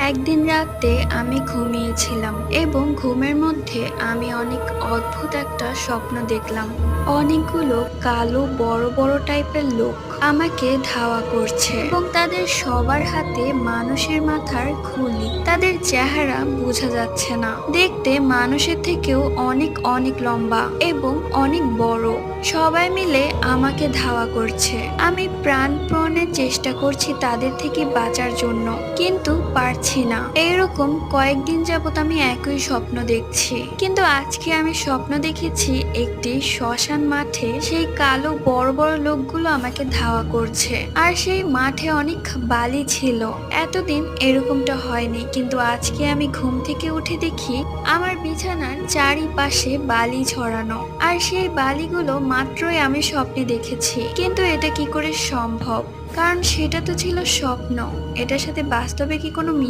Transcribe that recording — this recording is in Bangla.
একদিন রাতে আমি ঘুমিয়েছিলাম এবং ঘুমের মধ্যে আমি অনেক অদ্ভুত একটা স্বপ্ন দেখলাম। অনেকগুলো কালো বড় বড় টাইপের লোক আমাকে ধাওয়া করছে এবং তাদের সবার হাতে মানুষের মাথার খুলি। তাদের চেহারা বোঝা যাচ্ছে না, দেখতে মানুষের থেকেও অনেক অনেক লম্বা এবং অনেক বড়। সবাই মিলে আমাকে ধাওয়া করছে। আমি প্রাণপণে চেষ্টা করছি তাদের থেকে বাঁচার জন্য, কিন্তু পারছি না। এইরকম কয়েকদিন যাবত আমি একই স্বপ্ন দেখছি, কিন্তু আজকে আমি স্বপ্ন দেখেছি একটি শ্মশান মাঠে সেই কালো বড় বড় লোকগুলো আমাকে ধাওয়া করছে, আর সেই মাঠে অনেক বালি ছিল। এতদিন এরকমটা হয়নি, কিন্তু আজকে আমি ঘুম থেকে উঠে দেখি আমার বিছানার চারিপাশে বালি ছড়ানো, আর সেই বালিগুলো মাত্রই আমি স্বপ্নে দেখেছি। কিন্তু এটা কি করে সম্ভব? কারণ সেটা তো ছিল স্বপ্ন, এটার সাথে বাস্তবে কি কোনো মিল